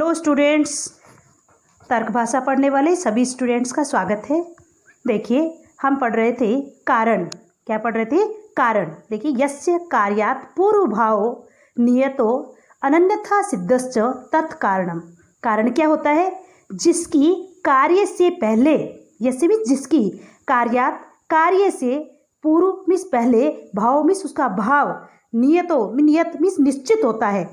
Hello students, तर्क भाषा पढ़ने वाले सभी स्टूडेंट्स का स्वागत है। देखिए हम पढ़ रहे थे कारण। क्या पढ़ रहे थे? कारण। देखिए यस्य कार्यात् पूर्वभावो नियतो अनन्यथा सिद्धश्च तत्कारणम। कारण क्या होता है? जिसकी कार्य से पहले, यस्य मीन्स जिसकी, कार्यात् कार्य से, पूर्व मीन्स पहले, भाव मीन्स उसका भाव, नियतो नियत मीन्स निश्चित होता है,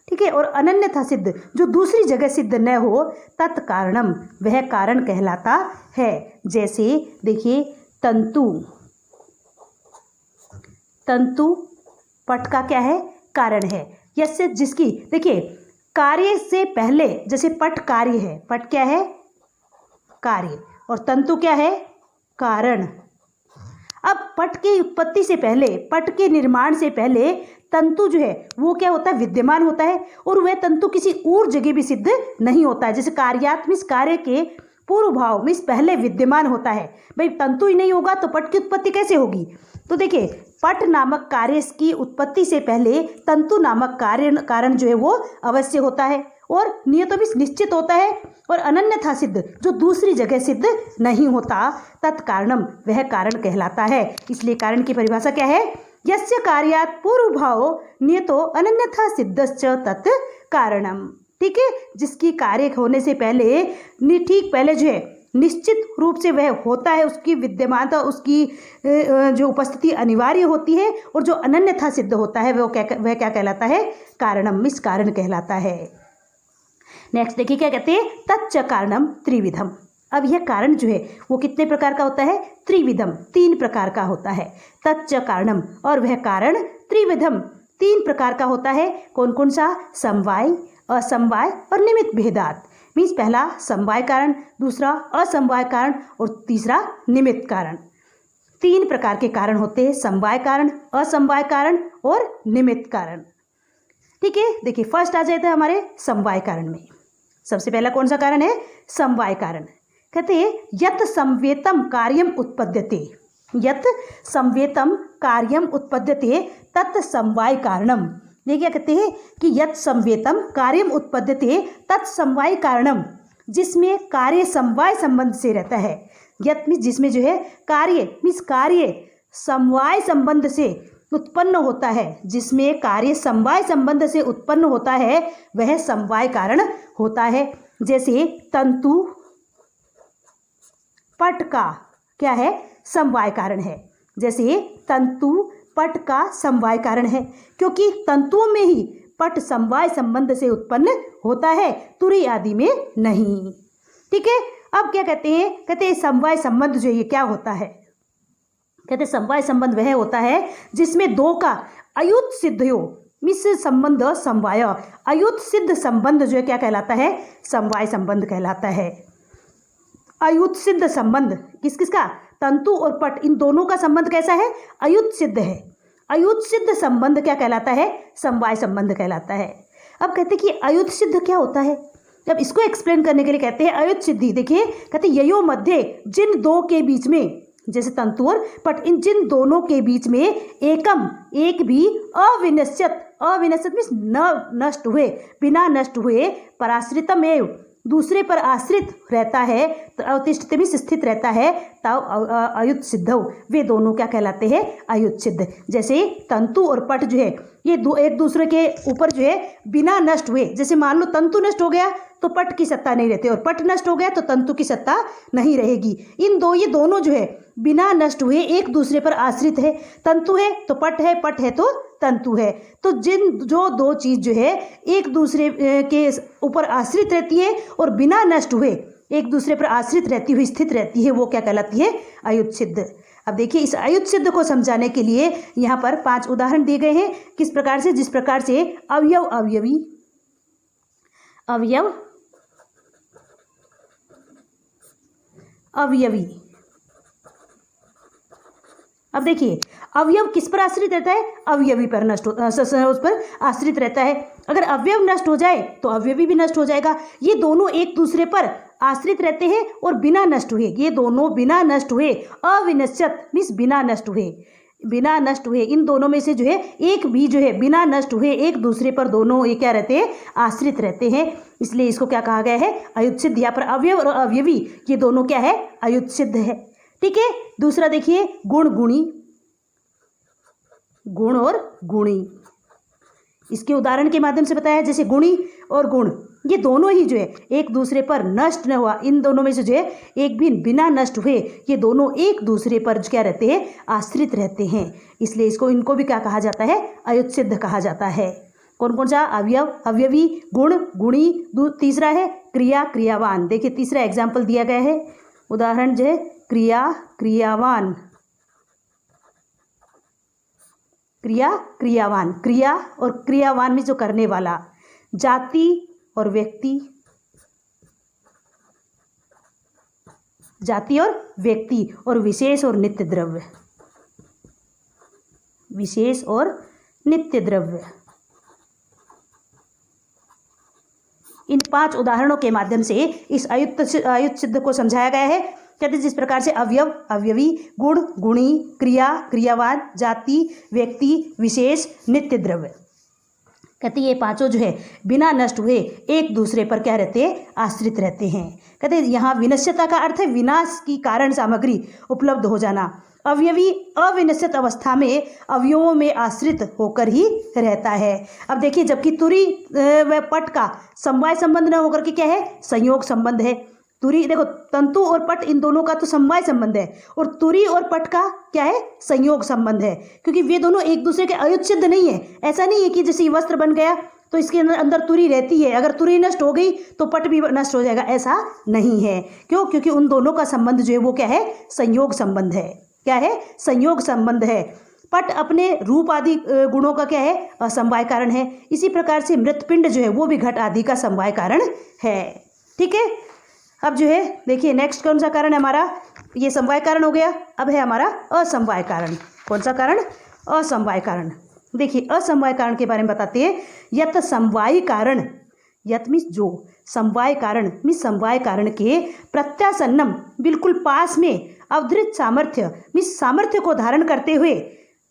ठीक है, और अनन्यथा सिद्ध जो दूसरी जगह सिद्ध न हो, तत्कारणम वह कारण कहलाता है। जैसे देखिए तंतु, तंतु पट का क्या है? कारण है। यस्य जिसकी, देखिए कार्य से पहले, जैसे पट कार्य है, पट क्या है? कार्य, और तंतु क्या है? कारण। अब पट की उत्पत्ति से पहले, पट के निर्माण से पहले तंतु जो है वो क्या होता है? विद्यमान होता है, और वह तंतु किसी और जगह भी सिद्ध नहीं होता है। जैसे कार्यात् मीन्स कार्य के पूर्व भाव मीन्स पहले विद्यमान होता है। भाई तंतु ही नहीं होगा तो पट की उत्पत्ति कैसे होगी? तो देखिए पट नामक कार्य की उत्पत्ति से पहले तंतु नामक कारण जो है वो अवश्य होता है, और नियतो मीन्स निश्चित होता है, और अनन्यथा सिद्ध जो दूसरी जगह सिद्ध नहीं होता, तत्कारणम वह कारण कहलाता है। इसलिए कारण की परिभाषा क्या है? यस्य कार्यात् पूर्व भाव नियतो अनन्यथा सिद्धश्च तत् कारणम। ठीक है, जिसकी कार्य होने से पहले, ठीक पहले जो है निश्चित रूप से वह होता है, उसकी विद्यमानता, उसकी जो उपस्थिति अनिवार्य होती है, और जो अनन्यथा सिद्ध होता है वह क्या कहलाता है? कारणम मीन्स कारण कहलाता है। नेक्स्ट देखिए क्या कहते हैं? तच्च कारणम त्रिविधम। अब यह कारण जो है वो कितने प्रकार का होता है? त्रिविधम, तीन प्रकार का होता है। तच्च कारणम, और वह कारण त्रिविधम, तीन प्रकार का होता है। कौन कौन सा? समवाय, असमवाय और निमित्त भेदात। मीन्स पहला समवाय कारण, दूसरा असमवाय कारण, और तीसरा निमित्त कारण। तीन प्रकार के कारण होते हैं, समवाय कारण, असमवाय कारण और निमित्त कारण। ठीक है, देखिए फर्स्ट आ जाता है हमारे समवाय कारण में। सबसे पहला कौन सा कारण है? समवाय कारण। कहते हैं यत संवेतम कार्यम उत्पद्यते, यत संवेतम कार्यम उत्पद्यते तत् समवाय कारणम। ये क्या कहते हैं कि यत संवेतम कार्यम उत्पद्यते तत् समवाय कारणम, जिसमें कार्य समवाय संबंध से रहता है। यत मीन्स जिसमें जो है कार्य मीन्स कार्य समवाय संबंध से उत्पन्न होता है, जिसमें कार्य समवाय संबंध से उत्पन्न होता है वह समवाय कारण होता है। जैसे तंतु पट का क्या है? समवाय कारण है। जैसे तंतु पट का समवाय कारण है, क्योंकि तंतुओं में ही पट समवाय संबंध से उत्पन्न होता है, तुरी आदि में नहीं। ठीक है, अब क्या कहते हैं? कहते हैं समवाय संबंध जो ये क्या होता है? कहते हैं समवाय संबंध वह होता है जिसमें दो का अयुत सिद्ध हो, मिस संबंध समवाय, अयुत सिद्ध संबंध जो है क्या कहलाता है? समवाय संबंध कहलाता है। अयुत सिद्ध संबंध किस किस का? तंतु और पट, इन दोनों का संबंध कैसा है? अयुत सिद्ध है। अयुत सिद्ध संबंध क्या कहलाता है? समवाय संबंध कहलाता है। अब कहते हैं कि अयुत सिद्ध क्या होता है? जब इसको एक्सप्लेन करने के लिए कहते हैं अयुत सिद्धि। देखिए कहते हैं ययो मध्य, जिन दो के बीच में, जैसे तंतु और पट, इन जिन दोनों के बीच में एकम एक भी अविनश्यत, अविनश्यत मीन्स न नष्ट हुए, बिना नष्ट हुए, पराश्रितमेव दूसरे पर आश्रित रहता है, अवतिष्ठित मीन्स स्थित रहता है, तब अयुत सिद्ध, वे दोनों क्या कहलाते हैं? अयुत सिद्ध। जैसे तंतु और पट जो है ये दो एक दूसरे के ऊपर जो है बिना नष्ट हुए, जैसे मान लो तंतु नष्ट हो गया तो पट की सत्ता नहीं रहती, और पट नष्ट हो गया तो तंतु की सत्ता नहीं रहेगी। ये दोनों जो है बिना नष्ट हुए एक दूसरे पर आश्रित है। तंतु है तो पट है, पट है तो तंतु है। तो जो दो चीज जो है एक दूसरे के ऊपर आश्रित रहती है और बिना नष्ट हुए एक दूसरे पर आश्रित रहती हुई स्थित रहती है, वो क्या कहलाती है? अयुत सिद्ध। अब देखिए इस अयुत सिद्ध को समझाने के लिए यहाँ पर 5 उदाहरण दिए गए हैं। किस प्रकार से? जिस प्रकार से अवयव अवयवी, अवयव अवयवी। अब देखिए अवयव किस पर आश्रित रहता है? अवयवी पर नष्ट उस पर आश्रित रहता है। अगर अवयव नष्ट हो जाए तो अवयवी भी नष्ट हो जाएगा। ये दोनों एक दूसरे पर आश्रित रहते हैं और बिना नष्ट हुए, ये दोनों बिना नष्ट हुए, अविनश्यत मीन्स बिना नष्ट हुए, बिना नष्ट हुए, इन दोनों में से जो है एक भी जो है बिना नष्ट हुए एक दूसरे पर दोनों ये क्या रहते हैं, आश्रित रहते हैं। इसलिए इसको क्या कहा गया है, अयुत सिद्ध। यहाँ पर अवयव और अवयवी ये दोनों क्या है, अयुत सिद्ध है। ठीक है। दूसरा देखिए गुण गुणी, गुण और गुणी, इसके उदाहरण के माध्यम से बताया। जैसे गुणी और गुण ये दोनों ही जो है एक दूसरे पर नष्ट न हुआ, इन दोनों में से जो है एक भी बिना नष्ट हुए ये दोनों एक दूसरे पर क्या रहते हैं, आश्रित रहते हैं। इसलिए इनको भी क्या कहा जाता है, अयुत सिद्ध कहा जाता है। कौन कौन सा, अवयव अवयवी, गुण गुणी, तीसरा है क्रिया क्रियावान। देखिए तीसरा एग्जाम्पल दिया गया है, उदाहरण जो है क्रिया क्रियावान, क्रिया क्रियावान, क्रिया और क्रियावान में जो करने वाला, जाति और व्यक्ति, जाति और व्यक्ति, और विशेष और नित्य द्रव्य, विशेष और नित्य द्रव्य। इन 5 उदाहरणों के माध्यम से इस अयुत सिद्ध को समझाया गया है। कहते जिस प्रकार से अवयव अवयवी, गुण गुणी, क्रिया क्रियावान, जाति व्यक्ति, विशेष नित्य द्रव्य, कहते ये पांचों जो है बिना नष्ट हुए एक दूसरे पर क्या रहते हैं, आश्रित रहते हैं। कहते यहाँ विनश्यता का अर्थ है विनाश की कारण सामग्री उपलब्ध हो जाना। अवयवी अविनश्यत अवस्था में अवयवों में आश्रित होकर ही रहता है। अब देखिए जबकि तुरी व पट का समवाय संबंध न होकर के क्या है, संयोग संबंध है। तुरी देखो, तंतु और पट इन दोनों का तो समवाय संबंध है, और तुरी और पट का क्या है, संयोग संबंध है, क्योंकि वे दोनों एक दूसरे के अयुत सिद्ध नहीं है। ऐसा नहीं है कि जैसे ये वस्त्र बन गया तो इसके अंदर तुरी रहती है, अगर तुरी नष्ट हो गई तो पट भी नष्ट हो जाएगा, ऐसा नहीं है। क्यों, क्योंकि उन दोनों का संबंध जो है वो क्या है, संयोग संबंध है। क्या है, संयोग संबंध है। पट अपने रूप आदि गुणों का क्या है, असमवाय कारण है। इसी प्रकार से मृतपिंड जो है वो भी घट आदि का समवाय कारण है। ठीक है। अब जो है देखिए नेक्स्ट कौन सा कारण है हमारा, ये समवाय कारण हो गया। अब है हमारा असमवाय कारण। कौन सा कारण, असमवाय कारण। देखिए असमवाय कारण के बारे में बताते हैं। यत समवायी कारण, यत मीन्स जो, समवाय कारण मीन्स समवाय कारण के प्रत्यासन्नम बिल्कुल पास में, अवधृत सामर्थ्य मीन्स सामर्थ्य को धारण करते हुए,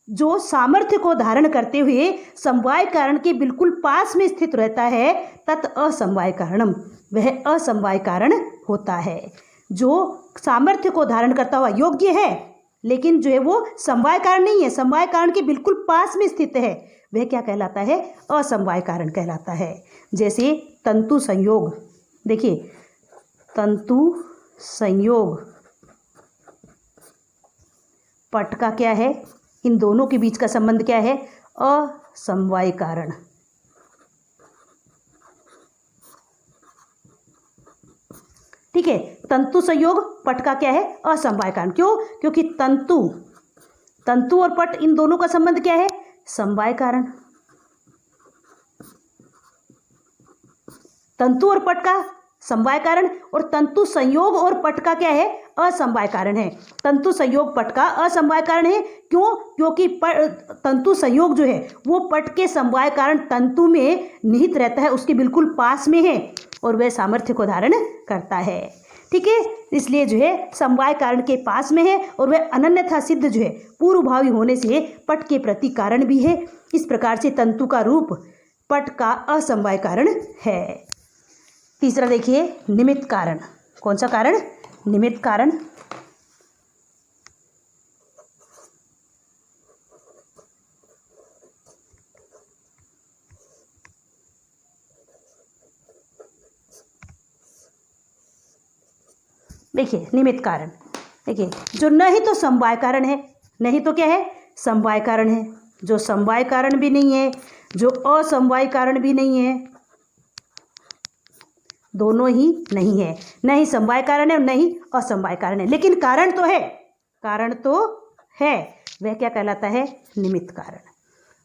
जो सामर्थ्य को धारण करते हुए समवाय कारण के बिल्कुल पास में स्थित रहता है, तत् असमवाय कारणम, वह असमवाय कारण होता है। जो सामर्थ्य को धारण करता हुआ योग्य है लेकिन जो है वो समवाय कारण नहीं है, समवाय कारण के बिल्कुल पास में स्थित है, वह क्या कहलाता है, असमवाय कारण कहलाता है। जैसे तंतु संयोग, देखिए तंतु संयोग पट का क्या है, इन दोनों के बीच का संबंध क्या है, असमवाय कारण। ठीक है। तंतु संयोग पट का क्या है, असमवाय कारण। क्यों, क्योंकि तंतु और पट इन दोनों का संबंध क्या है, समवाय कारण। तंतु और पट का समवाय कारण, और तंतु संयोग और पट का क्या है, असमवाय कारण है। तंतु संयोग पट का असमवाय कारण है। क्यों, क्योंकि तंतु संयोग जो है वो पट के समवाय कारण तंतु में निहित रहता है, उसके बिल्कुल पास में है, और वह सामर्थ्य को धारण करता है। ठीक है। इसलिए जो है समवाय कारण के पास में है, और वह अनन्यथा सिद्ध जो है पूर्वभावी होने से पट के प्रति कारण भी है। इस प्रकार से तंतु का रूप पट का असमवाय कारण है। तीसरा देखिए निमित्त कारण। कौन सा कारण, निमित्त कारण। देखिए निमित्त कारण, देखिए जो न ही तो समवाय कारण है, नहीं तो क्या है, समवाय कारण है। जो समवाय कारण भी नहीं है, जो असमवाय कारण भी नहीं है, दोनों ही नहीं है। न ही समवाय कारण है और न ही असमवाय कारण है, लेकिन कारण तो है, कारण तो है। वह क्या कहलाता है, निमित्त कारण।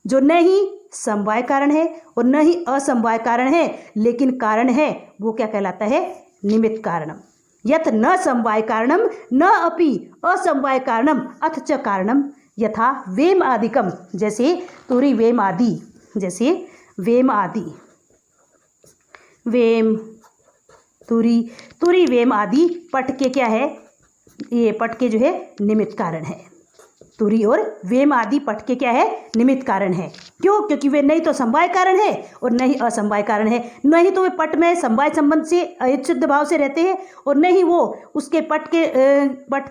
जो न ही समवाय कारण है और न ही असमवाय कारण है, लेकिन कारण है, वो क्या कहलाता है, निमित्त कारणम। यत न समवाय कारणम न अपि असमवाय कारणम अथ च कारणम यथा वेम आदिकम, जैसे तुरी वेम आदि, जैसे वेम आदि, वेम तुरी वेम आदि पट के क्या है, ये पट के जो है निमित्त कारण है। तुरी और वेम आदि पट के क्या है, निमित्त कारण है। क्यों? क्योंकि वे नहीं तो समवाय कारण है और नहीं असमवाय कारण है। नहीं तो वे पट में समवाय संबंध से अयुच्छिद्य भाव से रहते हैं और नहीं वो उसके पट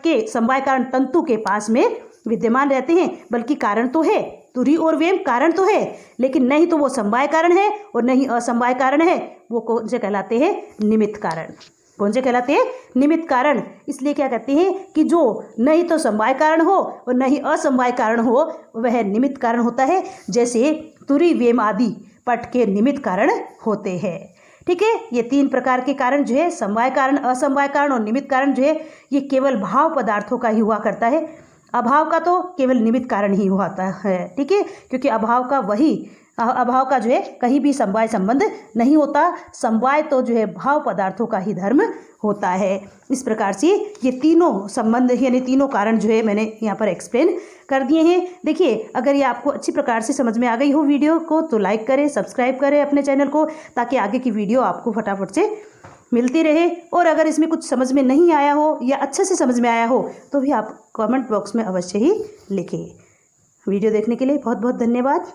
के समवाय कारण तंतु के पास में विद्यमान रहते हैं, बल्कि कारण तो है, तुरी और वेम कारण तो है, लेकिन नहीं तो वो समवाय कारण है और नहीं असमवाय कारण है। वो कौन से कहलाते हैं? निमित्त कारण। कौन से कहलाते हैं? निमित्त कारण। इसलिए क्या कहते हैं कि जो नहीं तो समवाय कारण हो और नहीं असमवाय कारण हो वह निमित्त कारण होता है। जैसे तुरी वेम आदि पट के निमित्त कारण होते हैं। ठीक है, ये 3 प्रकार के कारण जो है, समवाय कारण, असमवाय कारण और निमित्त कारण जो है, ये केवल भाव पदार्थों का ही हुआ करता है। अभाव का तो केवल निमित्त कारण ही होता है। ठीक है, क्योंकि अभाव का जो है कहीं भी समवाय संबंध नहीं होता। समवाय तो जो है भाव पदार्थों का ही धर्म होता है। इस प्रकार से ये तीनों संबंध यानी तीनों कारण जो है मैंने यहाँ पर एक्सप्लेन कर दिए हैं। देखिए, अगर ये आपको अच्छी प्रकार से समझ में आ गई हो वीडियो को तो लाइक करें, सब्सक्राइब करें अपने चैनल को, ताकि आगे की वीडियो आपको फटाफट से मिलती रहे। और अगर इसमें कुछ समझ में नहीं आया हो या अच्छे से समझ में आया हो तो भी आप कमेंट बॉक्स में अवश्य ही लिखें। वीडियो देखने के लिए बहुत बहुत धन्यवाद।